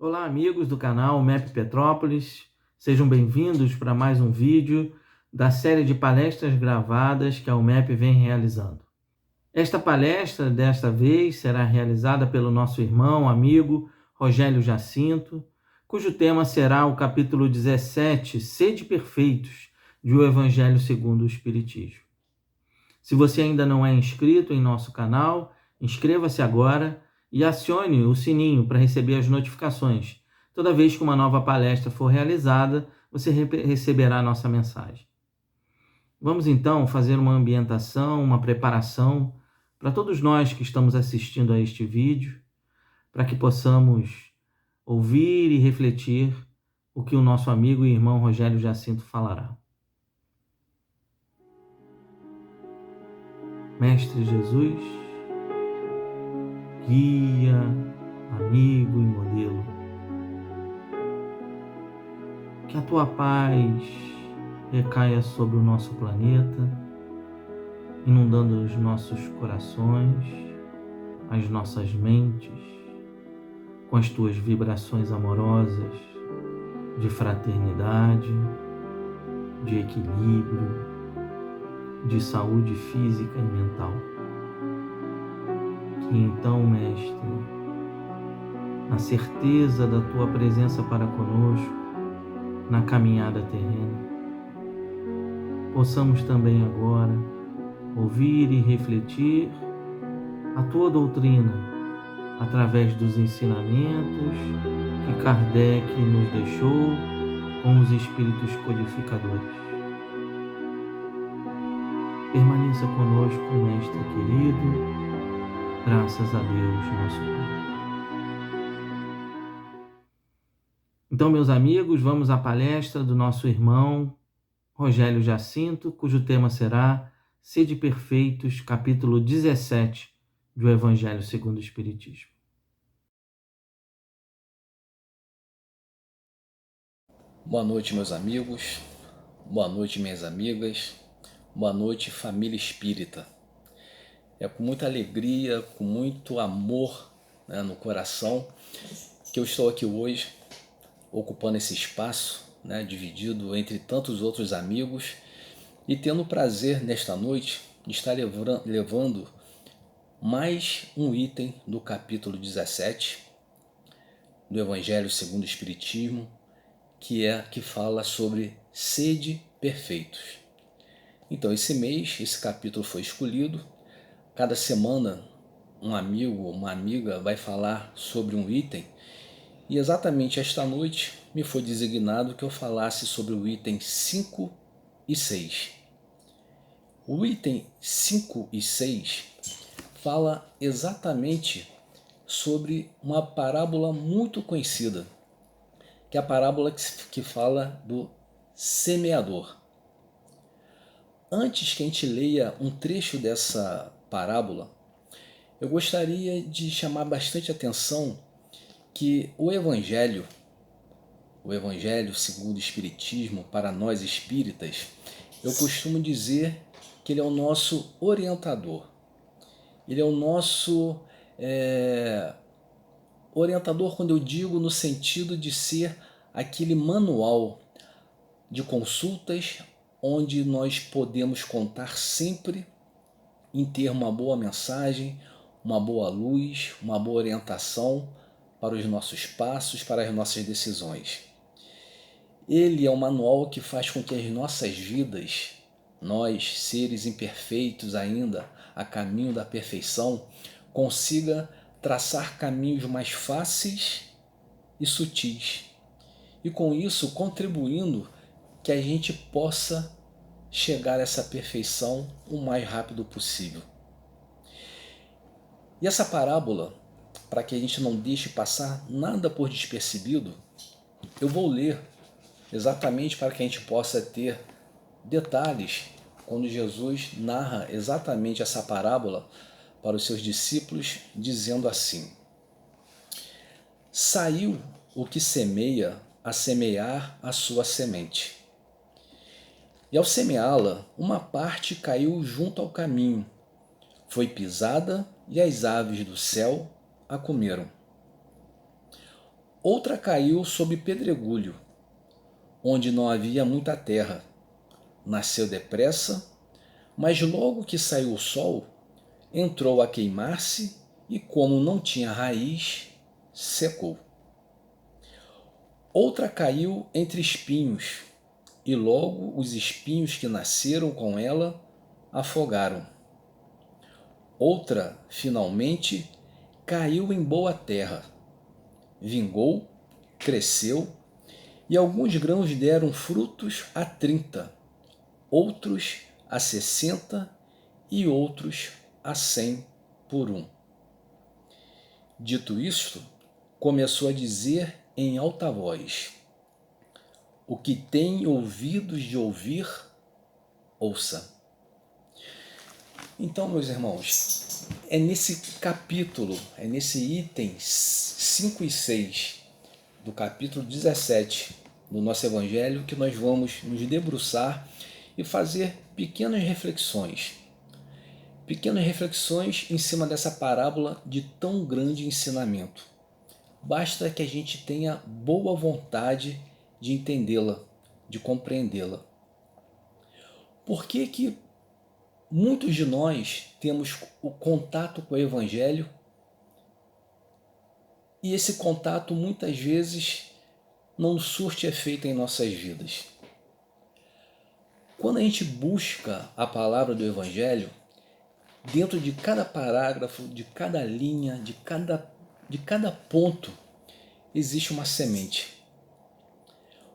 Olá, amigos do canal MEP Petrópolis, sejam bem-vindos para mais um vídeo da série de palestras gravadas que a UMEP vem realizando. Esta palestra, desta vez, será realizada pelo nosso irmão, amigo Rogélio Jacinto, cujo tema será o capítulo 17, Sede Perfeitos, de O Evangelho segundo o Espiritismo. Se você ainda não é inscrito em nosso canal, inscreva-se agora e acione o sininho para receber as notificações. Toda vez que uma nova palestra for realizada, você receberá a nossa mensagem. Vamos então fazer uma ambientação, uma preparação para todos nós que estamos assistindo a este vídeo, para que possamos ouvir e refletir o que o nosso amigo e irmão Rogélio Jacinto falará. Mestre Jesus, guia, amigo e modelo, que a tua paz recaia sobre o nosso planeta, inundando os nossos corações, as nossas mentes, com as tuas vibrações amorosas de fraternidade, de equilíbrio, de saúde física e mental. Que então, Mestre, na certeza da tua presença para conosco, na caminhada terrena, possamos também agora ouvir e refletir a tua doutrina através dos ensinamentos que Kardec nos deixou com os espíritos codificadores. Permaneça conosco, Mestre querido, graças a Deus, nosso Pai. Então, meus amigos, vamos à palestra do nosso irmão Rogélio Jacinto, cujo tema será Sede Perfeitos, capítulo 17 do Evangelho segundo o Espiritismo. Boa noite, meus amigos. Boa noite, minhas amigas. Boa noite, família espírita. É com muita alegria, com muito amor, no coração, que eu estou aqui hoje, ocupando esse espaço, dividido entre tantos outros amigos, e tendo o prazer, nesta noite, de estar levando mais um item do capítulo 17 do Evangelho segundo o Espiritismo, que fala sobre sede perfeitos. Então, esse mês, esse capítulo foi escolhido. Cada semana, um amigo ou uma amiga vai falar sobre um item. E exatamente esta noite me foi designado que eu falasse sobre o item 5 e 6. O item 5 e 6 fala exatamente sobre uma parábola muito conhecida, que é a parábola que fala do semeador. Antes que a gente leia um trecho dessa parábola, eu gostaria de chamar bastante atenção que o Evangelho segundo o Espiritismo, para nós espíritas, eu costumo dizer que ele é o nosso orientador. Ele é o nosso orientador, quando eu digo no sentido de ser aquele manual de consultas onde nós podemos contar sempre em ter uma boa mensagem, uma boa luz, uma boa orientação para os nossos passos, para as nossas decisões. Ele é um manual que faz com que as nossas vidas, nós, seres imperfeitos ainda, a caminho da perfeição, consiga traçar caminhos mais fáceis e sutis. E com isso contribuindo que a gente possa chegar a essa perfeição o mais rápido possível. E essa parábola, para que a gente não deixe passar nada por despercebido, eu vou ler exatamente para que a gente possa ter detalhes quando Jesus narra exatamente essa parábola para os seus discípulos, dizendo assim: saiu o que semeia a semear a sua semente. E ao semeá-la, uma parte caiu junto ao caminho, foi pisada e as aves do céu a comeram. Outra caiu sob pedregulho, onde não havia muita terra. Nasceu depressa, mas logo que saiu o sol, entrou a queimar-se e, como não tinha raiz, secou. Outra caiu entre espinhos, e logo os espinhos que nasceram com ela afogaram. Outra, finalmente, caiu em boa terra, vingou, cresceu, e alguns grãos deram frutos a 30, outros a 60 e outros a 100 por um. Dito isto, começou a dizer em alta voz: o que tem ouvidos de ouvir, ouça. Então, meus irmãos, é nesse capítulo, é nesse item 5 e 6 do capítulo 17 do nosso Evangelho que nós vamos nos debruçar e fazer pequenas reflexões em cima dessa parábola de tão grande ensinamento. Basta que a gente tenha boa vontade de entendê-la, de compreendê-la. Por que muitos de nós temos o contato com o Evangelho e esse contato muitas vezes não surte efeito em nossas vidas? Quando a gente busca a palavra do Evangelho, dentro de cada parágrafo, de cada linha, de cada ponto, existe uma semente.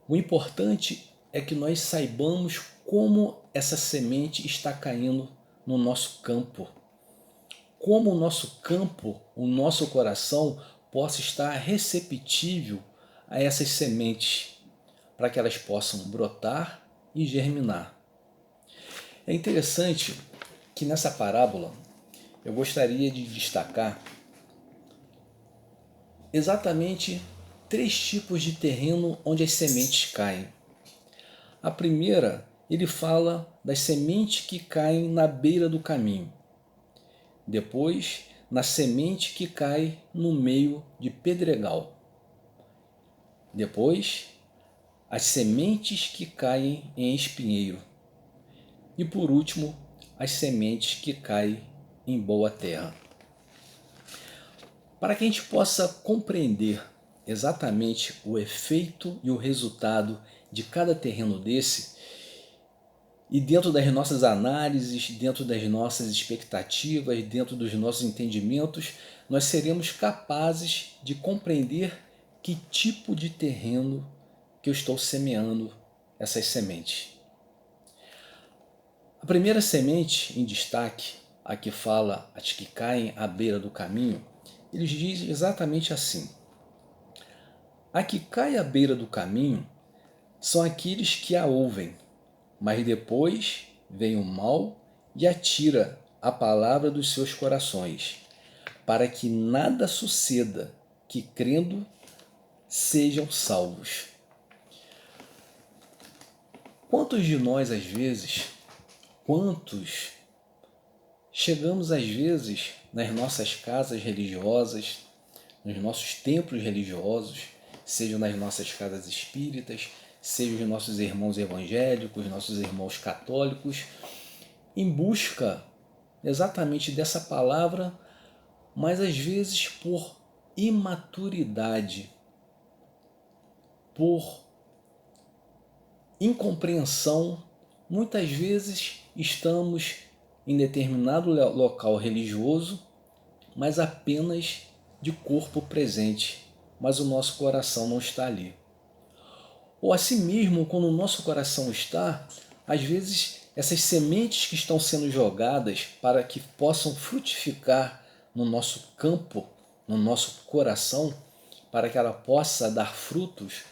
O importante é que nós saibamos como essa semente está caindo no nosso campo. Como o nosso campo, o nosso coração, possa estar receptível a essas sementes, para que elas possam brotar e germinar. É interessante que nessa parábola eu gostaria de destacar exatamente 3 tipos de terreno onde as sementes caem. A primeira, ele fala das sementes que caem na beira do caminho. Depois, na semente que cai no meio de pedregal. Depois, as sementes que caem em espinheiro. E por último, as sementes que caem em boa terra. Para que a gente possa compreender exatamente o efeito e o resultado de cada terreno desse, e dentro das nossas análises, dentro das nossas expectativas, dentro dos nossos entendimentos, nós seremos capazes de compreender que tipo de terreno que eu estou semeando essas sementes. A primeira semente em destaque, a que fala as que caem à beira do caminho, eles dizem exatamente assim: a que cai à beira do caminho são aqueles que a ouvem, mas depois vem o mal e atira a palavra dos seus corações, para que nada suceda, que crendo sejam salvos. Quantos de nós, às vezes, chegamos às vezes nas nossas casas religiosas, nos nossos templos religiosos, sejam nas nossas casas espíritas, sejam os nossos irmãos evangélicos, nossos irmãos católicos, em busca exatamente dessa palavra, mas às vezes por imaturidade, por incompreensão, muitas vezes estamos em determinado local religioso, mas apenas de corpo presente, mas o nosso coração não está ali. Ou assim mesmo, quando o nosso coração está, às vezes essas sementes que estão sendo jogadas para que possam frutificar no nosso campo, no nosso coração, para que ela possa dar frutos,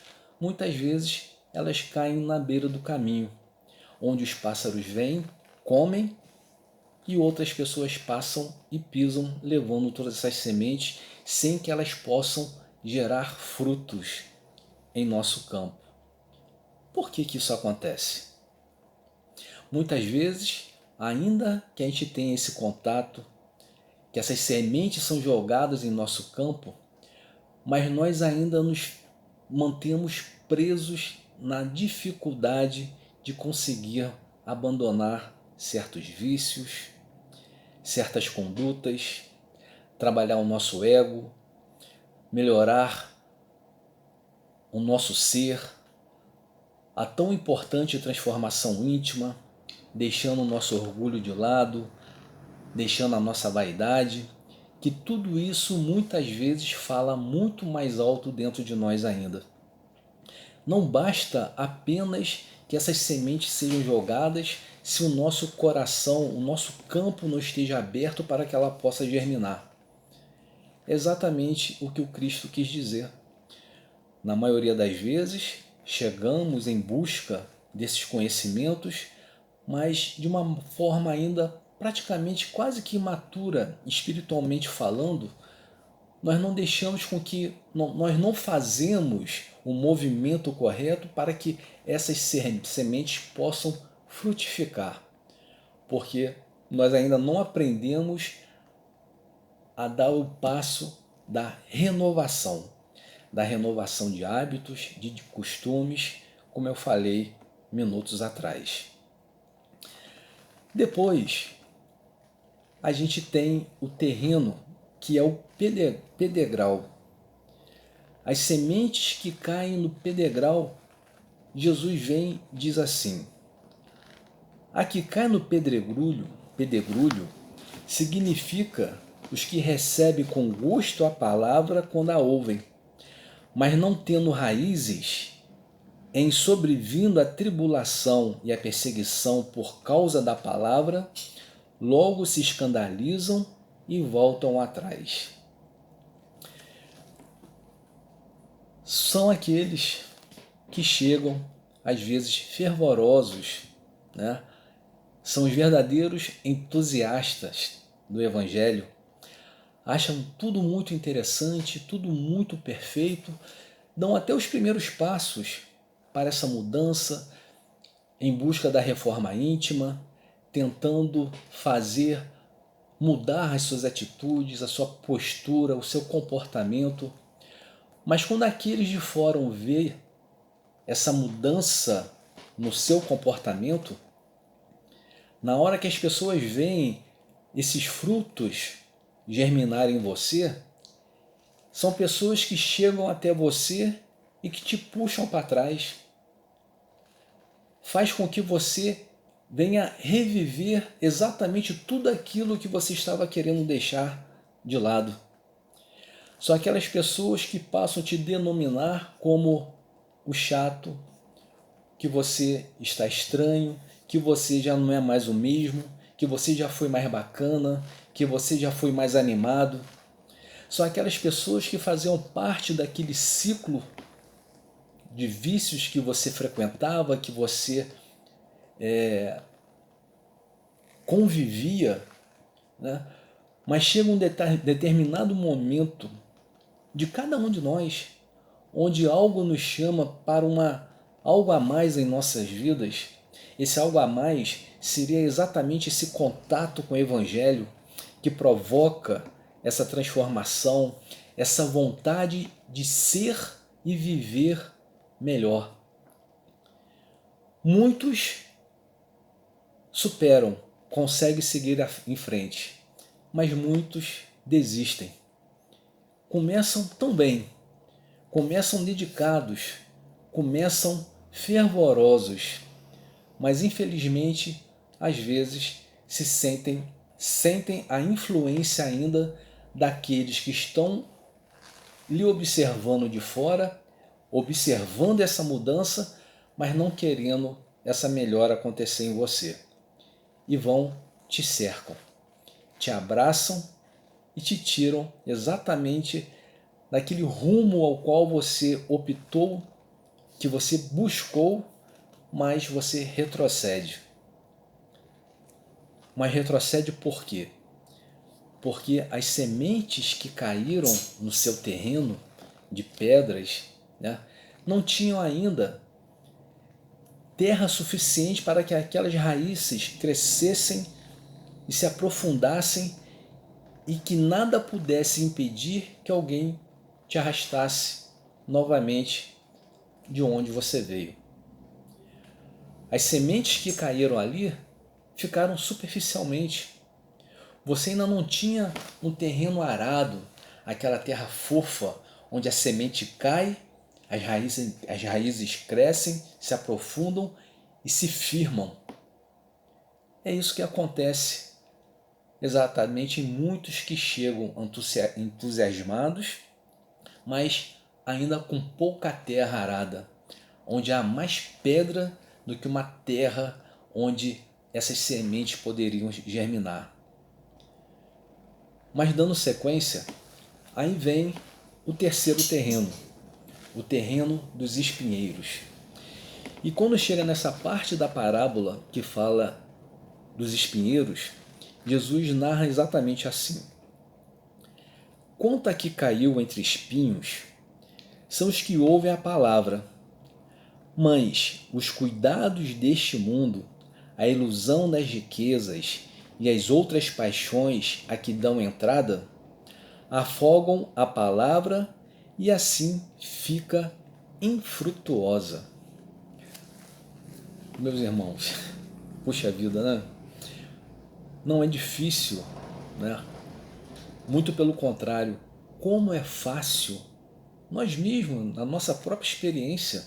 muitas vezes elas caem na beira do caminho, onde os pássaros vêm, comem, e outras pessoas passam e pisam, levando todas essas sementes, sem que elas possam gerar frutos em nosso campo. Por que isso acontece? Muitas vezes, ainda que a gente tenha esse contato, que essas sementes são jogadas em nosso campo, mas nós ainda nos mantemos presos na dificuldade de conseguir abandonar certos vícios, certas condutas, trabalhar o nosso ego, melhorar o nosso ser, a tão importante transformação íntima, deixando o nosso orgulho de lado, deixando a nossa vaidade, que tudo isso muitas vezes fala muito mais alto dentro de nós ainda. Não basta apenas que essas sementes sejam jogadas se o nosso coração, o nosso campo não esteja aberto para que ela possa germinar. É exatamente o que o Cristo quis dizer. Na maioria das vezes, chegamos em busca desses conhecimentos, mas de uma forma ainda praticamente quase que imatura, espiritualmente falando, nós não deixamos com que, nós não fazemos o movimento correto para que essas sementes possam frutificar, porque nós ainda não aprendemos a dar o passo da renovação de hábitos, de costumes, como eu falei minutos atrás. Depois, a gente tem o terreno, que é o pedregal. As sementes que caem no pedregal, Jesus vem e diz assim: a que cai no pedregulho significa os que recebem com gosto a palavra quando a ouvem, mas não tendo raízes, em sobrevindo a tribulação e a perseguição por causa da palavra, logo se escandalizam e voltam atrás. São aqueles que chegam, às vezes fervorosos, né? São os verdadeiros entusiastas do Evangelho, acham tudo muito interessante, tudo muito perfeito, dão até os primeiros passos para essa mudança, em busca da reforma íntima, tentando mudar as suas atitudes, a sua postura, o seu comportamento. Mas quando aqueles de fora vê essa mudança no seu comportamento, na hora que as pessoas veem esses frutos germinarem em você, são pessoas que chegam até você e que te puxam para trás. Faz com que você venha reviver exatamente tudo aquilo que você estava querendo deixar de lado. São aquelas pessoas que passam a te denominar como o chato, que você está estranho, que você já não é mais o mesmo, que você já foi mais bacana, que você já foi mais animado. São aquelas pessoas que faziam parte daquele ciclo de vícios que você frequentava, que você convivia, né? Mas chega um determinado momento de cada um de nós, onde algo nos chama para algo a mais em nossas vidas. Esse algo a mais seria exatamente esse contato com o Evangelho que provoca essa transformação, essa vontade de ser e viver melhor. Muitos superam, conseguem seguir em frente, mas muitos desistem. Começam tão bem, começam dedicados, começam fervorosos, mas infelizmente às vezes sentem a influência ainda daqueles que estão lhe observando de fora, observando essa mudança, mas não querendo essa melhora acontecer em você. E te cercam, te abraçam e te tiram exatamente daquele rumo ao qual você optou, que você buscou, mas você retrocede. Mas retrocede por quê? Porque as sementes que caíram no seu terreno de pedras, né, não tinham ainda terra suficiente para que aquelas raízes crescessem e se aprofundassem e que nada pudesse impedir que alguém te arrastasse novamente de onde você veio. As sementes que caíram ali ficaram superficialmente. Você ainda não tinha um terreno arado, aquela terra fofa, onde a semente cai, as raízes crescem, se aprofundam e se firmam. É isso que acontece exatamente em muitos que chegam entusiasmados, mas ainda com pouca terra arada, onde há mais pedra do que uma terra onde essas sementes poderiam germinar. Mas dando sequência, aí vem o terceiro terreno, o terreno dos espinheiros. E quando chega nessa parte da parábola que fala dos espinheiros, Jesus narra exatamente assim. Quanto a que caiu entre espinhos, são os que ouvem a palavra, mas os cuidados deste mundo, a ilusão das riquezas e as outras paixões a que dão entrada, afogam a palavra e assim fica infrutuosa. Meus irmãos, puxa vida, né? Não é difícil, né? Muito pelo contrário, como é fácil, nós mesmos, na nossa própria experiência,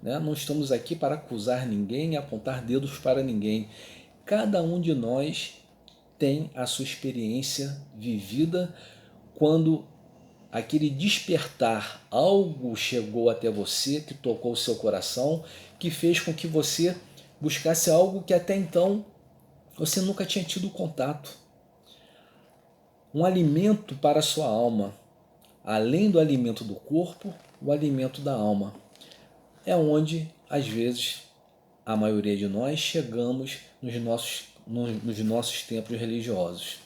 né? Não estamos aqui para acusar ninguém, apontar dedos para ninguém. Cada um de nós tem a sua experiência vivida quando aquele despertar, algo chegou até você, que tocou o seu coração, que fez com que você buscasse algo que até então você nunca tinha tido contato. Um alimento para a sua alma. Além do alimento do corpo, o alimento da alma. É onde, às vezes, a maioria de nós chegamos nos nossos templos religiosos.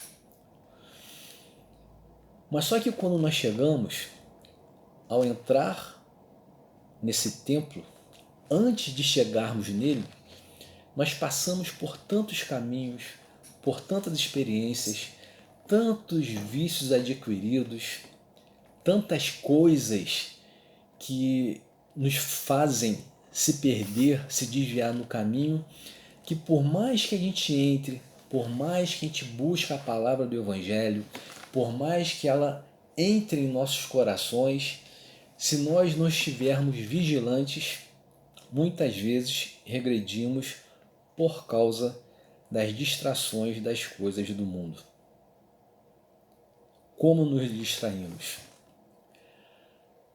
Mas só que quando nós chegamos, ao entrar nesse templo, antes de chegarmos nele, nós passamos por tantos caminhos, por tantas experiências, tantos vícios adquiridos, tantas coisas que nos fazem se perder, se desviar no caminho, que por mais que a gente entre, por mais que a gente busque a palavra do Evangelho, por mais que ela entre em nossos corações, se nós não estivermos vigilantes, muitas vezes regredimos por causa das distrações das coisas do mundo. Como nos distraímos?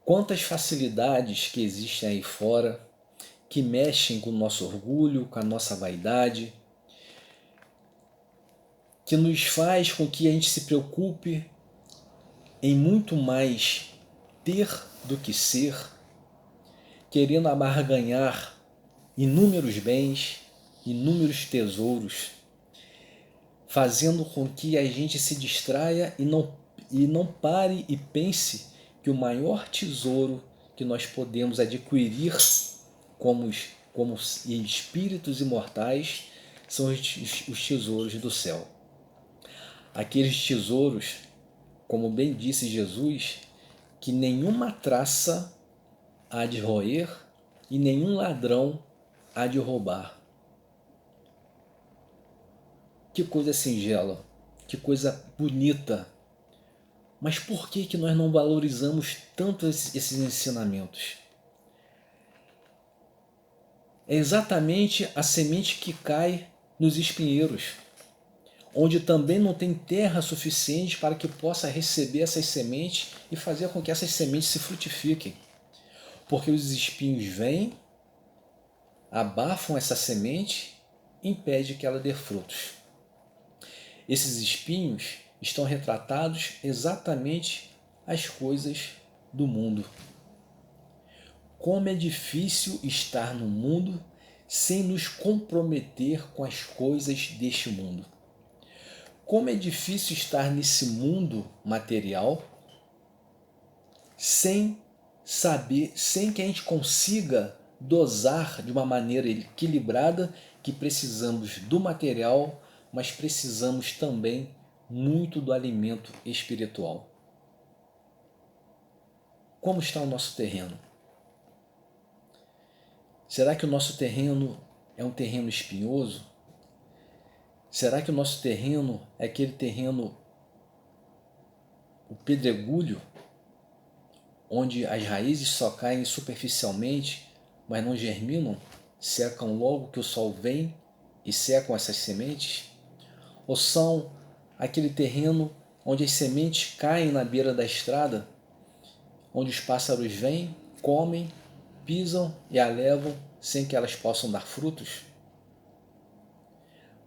Quantas facilidades que existem aí fora que mexem com o nosso orgulho, com a nossa vaidade, que nos faz com que a gente se preocupe em muito mais ter do que ser, querendo abarganhar inúmeros bens, inúmeros tesouros, fazendo com que a gente se distraia e não pare e pense que o maior tesouro que nós podemos adquirir como espíritos imortais são os tesouros do céu. Aqueles tesouros, como bem disse Jesus, que nenhuma traça há de roer e nenhum ladrão há de roubar. Que coisa singela, que coisa bonita. Mas por que nós não valorizamos tanto esses ensinamentos? É exatamente a semente que cai nos espinheiros, onde também não tem terra suficiente para que possa receber essas sementes e fazer com que essas sementes se frutifiquem. Porque os espinhos vêm, abafam essa semente e impedem que ela dê frutos. Esses espinhos estão retratados exatamente as coisas do mundo. Como é difícil estar no mundo sem nos comprometer com as coisas deste mundo. Como é difícil estar nesse mundo material sem saber, sem que a gente consiga dosar de uma maneira equilibrada que precisamos do material, mas precisamos também muito do alimento espiritual. como está o nosso terreno? Será que o nosso terreno é um terreno espinhoso? Será que o nosso terreno é aquele terreno, o pedregulho, onde as raízes só caem superficialmente, mas não germinam, secam logo que o sol vem e secam essas sementes? Ou são aquele terreno onde as sementes caem na beira da estrada, onde os pássaros vêm, comem, pisam e a levam sem que elas possam dar frutos?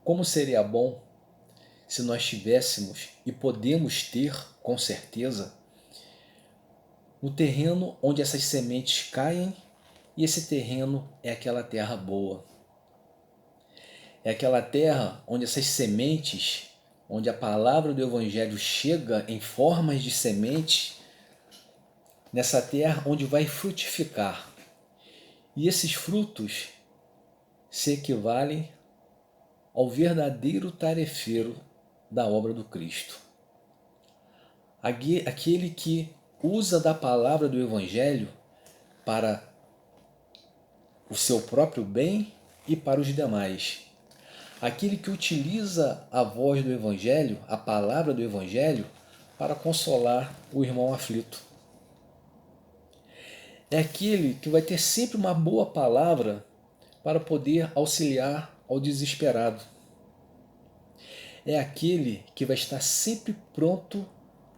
Como seria bom se nós tivéssemos, e podemos ter com certeza, o terreno onde essas sementes caem, e esse terreno é aquela terra boa. É aquela terra onde essas sementes, onde a palavra do Evangelho chega em formas de semente, nessa terra onde vai frutificar. E esses frutos se equivalem ao verdadeiro tarefeiro da obra do Cristo. Aquele que usa da palavra do Evangelho para o seu próprio bem e para os demais. Aquele que utiliza a voz do Evangelho, a palavra do Evangelho, para consolar o irmão aflito. É aquele que vai ter sempre uma boa palavra para poder auxiliar ao desesperado. É aquele que vai estar sempre pronto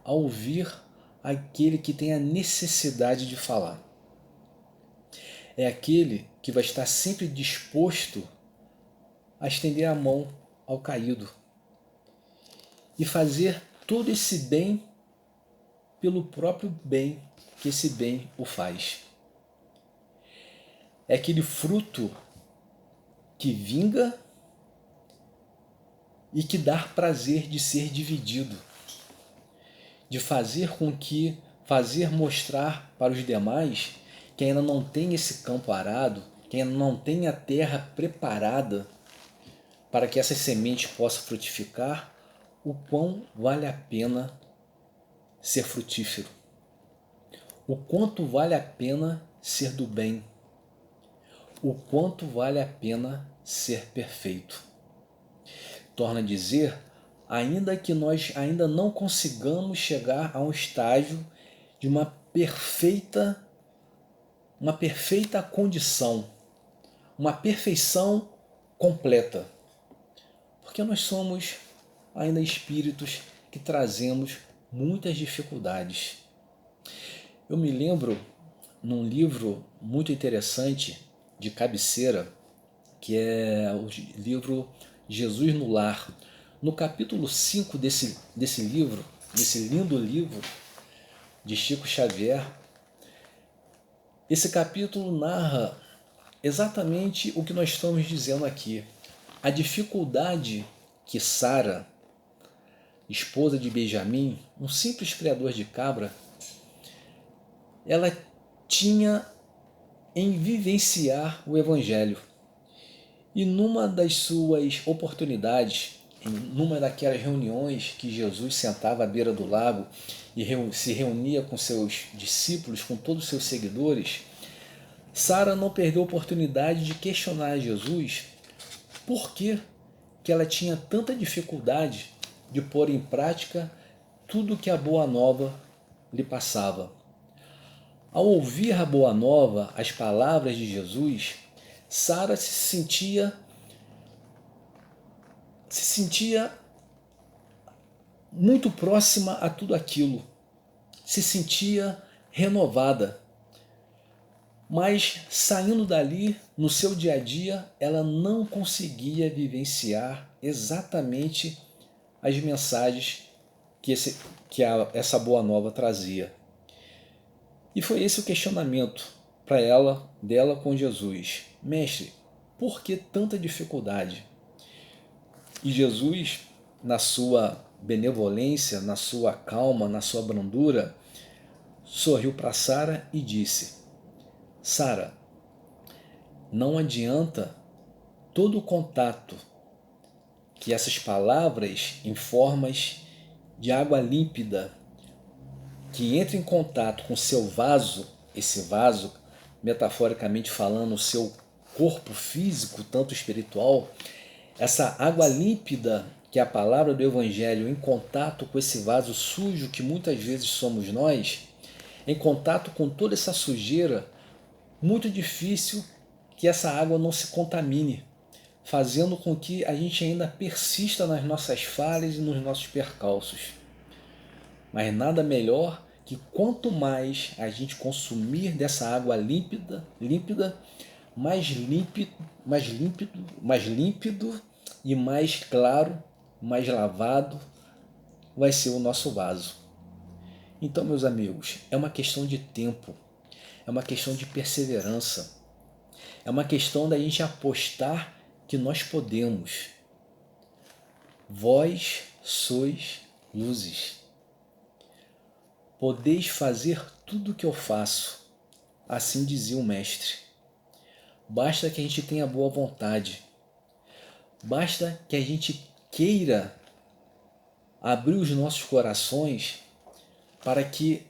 a ouvir aquele que tem a necessidade de falar. É aquele que vai estar sempre disposto a estender a mão ao caído e fazer todo esse bem pelo próprio bem que esse bem o faz. É aquele fruto que vinga e que dá prazer de ser dividido, de fazer mostrar para os demais que ainda não tem esse campo arado, que ainda não tem a terra preparada para que essa semente possa frutificar, o quão vale a pena ser frutífero, o quanto vale a pena ser do bem, o quanto vale a pena ser perfeito. Torna a dizer, ainda que nós ainda não consigamos chegar a um estágio de uma perfeita condição, uma perfeição completa, porque nós somos ainda espíritos que trazemos muitas dificuldades. Eu me lembro num livro muito interessante de cabeceira, que é o livro Jesus no Lar. No capítulo 5 desse livro, desse lindo livro de Chico Xavier, esse capítulo narra exatamente o que nós estamos dizendo aqui. A dificuldade que Sara, esposa de Benjamim, um simples criador de cabra, ela tinha em vivenciar o Evangelho. E numa das suas oportunidades, numa daquelas reuniões que Jesus sentava à beira do lago e se reunia com seus discípulos, com todos os seus seguidores, Sara não perdeu a oportunidade de questionar a Jesus por que ela tinha tanta dificuldade de pôr em prática tudo que a Boa Nova lhe passava. Ao ouvir a Boa Nova, as palavras de Jesus, Sara se sentia muito próxima a tudo aquilo, se sentia renovada. Mas saindo dali, no seu dia a dia, ela não conseguia vivenciar exatamente as mensagens que essa Boa Nova trazia. E foi esse o questionamento para dela com Jesus. Mestre, por que tanta dificuldade? E Jesus, na sua benevolência, na sua calma, na sua brandura, sorriu para Sara e disse: Sara, não adianta todo o contato que essas palavras em formas de água límpida que entra em contato com o seu vaso, esse vaso, metaforicamente falando, o seu corpo físico, tanto espiritual, essa água límpida que é a palavra do Evangelho em contato com esse vaso sujo que muitas vezes somos nós, em contato com toda essa sujeira, muito difícil que essa água não se contamine, fazendo com que a gente ainda persista nas nossas falhas e nos nossos percalços. Mas nada melhor que quanto mais a gente consumir dessa água límpida, mais límpido e mais claro, mais lavado vai ser o nosso vaso. Então, meus amigos, é uma questão de tempo, é uma questão de perseverança, é uma questão da gente apostar que nós podemos. Vós sois luzes. Podeis fazer tudo o que eu faço, assim dizia o Mestre. Basta que a gente tenha boa vontade, basta que a gente queira abrir os nossos corações para que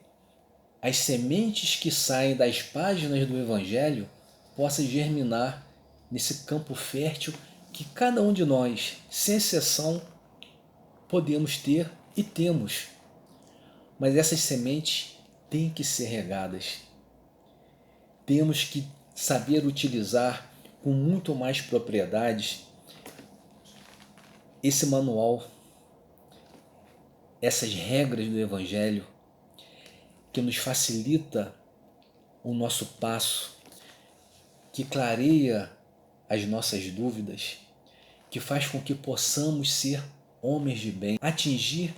as sementes que saem das páginas do Evangelho possam germinar nesse campo fértil que cada um de nós, sem exceção, podemos ter e temos. Mas essas sementes têm que ser regadas. Temos que saber utilizar com muito mais propriedade esse manual, essas regras do Evangelho, que nos facilita o nosso passo, que clareia as nossas dúvidas, que faz com que possamos ser homens de bem, atingir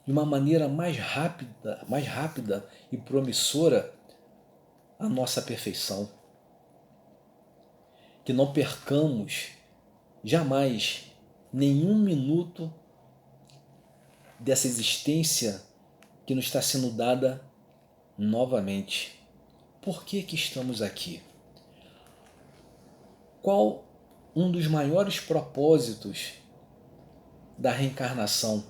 de uma maneira mais rápida e promissora a nossa perfeição. Que não percamos jamais nenhum minuto dessa existência que nos está sendo dada novamente. Por que estamos aqui? Qual um dos maiores propósitos da reencarnação?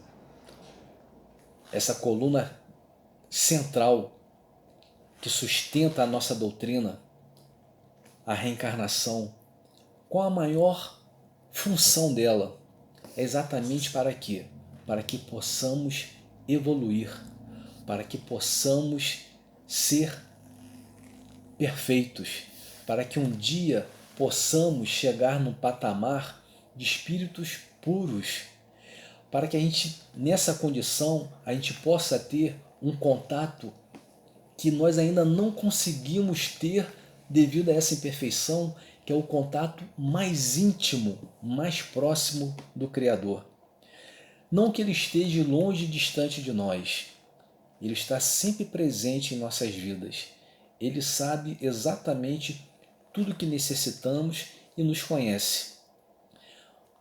Essa coluna central que sustenta a nossa doutrina, a reencarnação. Qual a maior função dela? É exatamente para quê? Para que possamos evoluir, para que possamos ser perfeitos, para que um dia possamos chegar num patamar de espíritos puros, para que a gente, nessa condição, a gente possa ter um contato que nós ainda não conseguimos ter devido a essa imperfeição, que é o contato mais íntimo, mais próximo do Criador. Não que Ele esteja longe e distante de nós, Ele está sempre presente em nossas vidas. Ele sabe exatamente tudo o que necessitamos e nos conhece.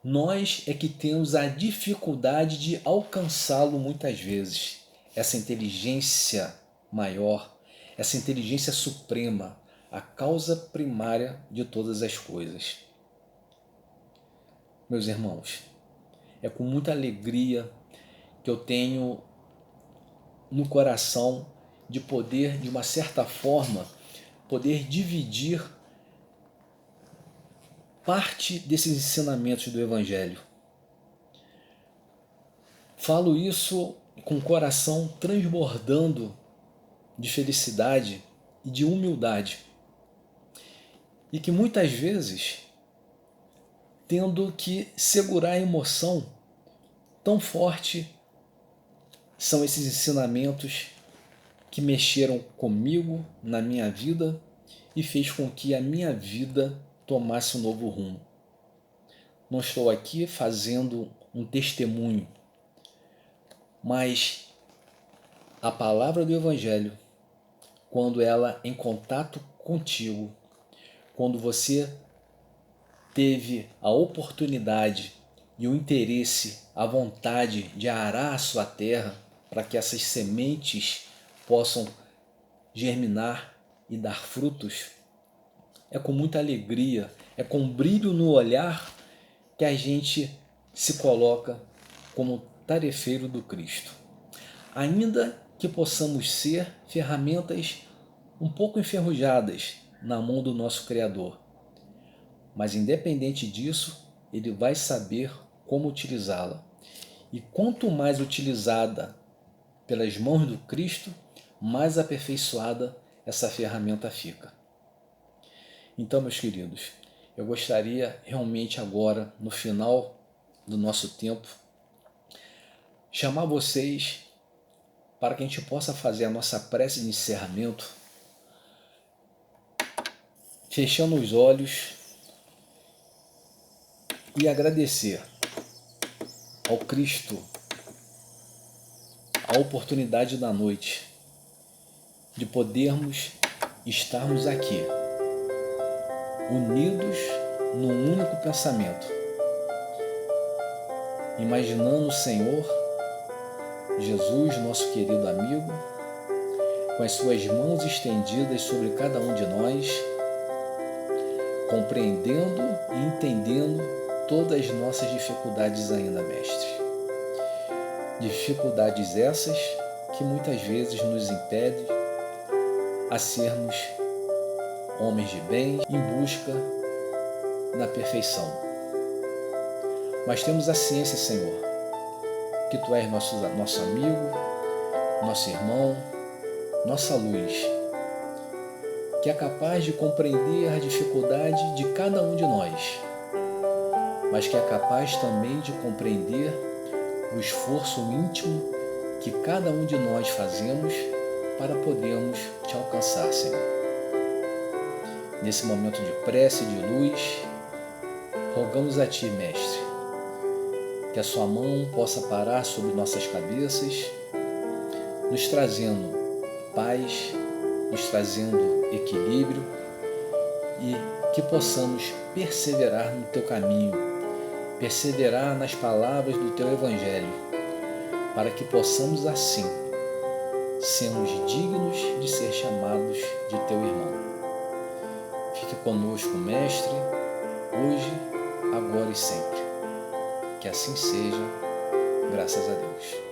Nós é que temos a dificuldade de alcançá-lo muitas vezes. Essa inteligência maior, essa inteligência suprema, a causa primária de todas as coisas. Meus irmãos, é com muita alegria que eu tenho no coração de poder, de uma certa forma, poder dividir parte desses ensinamentos do Evangelho. Falo isso com o coração transbordando de felicidade e de humildade. E que muitas vezes, tendo que segurar a emoção tão forte, são esses ensinamentos que mexeram comigo, na minha vida, e fez com que a minha vida tomasse um novo rumo. Não estou aqui fazendo um testemunho, mas a palavra do Evangelho, quando ela em contato contigo, quando você teve a oportunidade e o interesse, a vontade de arar a sua terra para que essas sementes possam germinar e dar frutos, é com muita alegria, é com brilho no olhar que a gente se coloca como tarefeiro do Cristo. Ainda que possamos ser ferramentas um pouco enferrujadas na mão do nosso Criador. Mas independente disso, Ele vai saber como utilizá-la. E quanto mais utilizada pelas mãos do Cristo, mais aperfeiçoada essa ferramenta fica. Então, meus queridos, eu gostaria realmente agora, no final do nosso tempo, chamar vocês para que a gente possa fazer a nossa prece de encerramento, fechando os olhos e agradecer ao Cristo a oportunidade da noite de podermos estarmos aqui, unidos num único pensamento, imaginando o Senhor, Jesus, nosso querido amigo, com as suas mãos estendidas sobre cada um de nós, compreendendo e entendendo todas as nossas dificuldades ainda, Mestre. Dificuldades essas que muitas vezes nos impedem a sermos homens de bem em busca da perfeição. Mas temos a ciência, Senhor, que Tu és nosso amigo, nosso irmão, nossa luz, que é capaz de compreender a dificuldade de cada um de nós, mas que é capaz também de compreender o esforço íntimo que cada um de nós fazemos para podermos Te alcançar, Senhor. Nesse momento de prece e de luz, rogamos a Ti, Mestre, que a Sua mão possa parar sobre nossas cabeças, nos trazendo paz, nos trazendo equilíbrio e que possamos perseverar no Teu caminho, perseverar nas palavras do Teu Evangelho, para que possamos assim sermos dignos de ser chamados de Teu irmão. Fique conosco, Mestre, hoje, agora e sempre. Que assim seja, graças a Deus.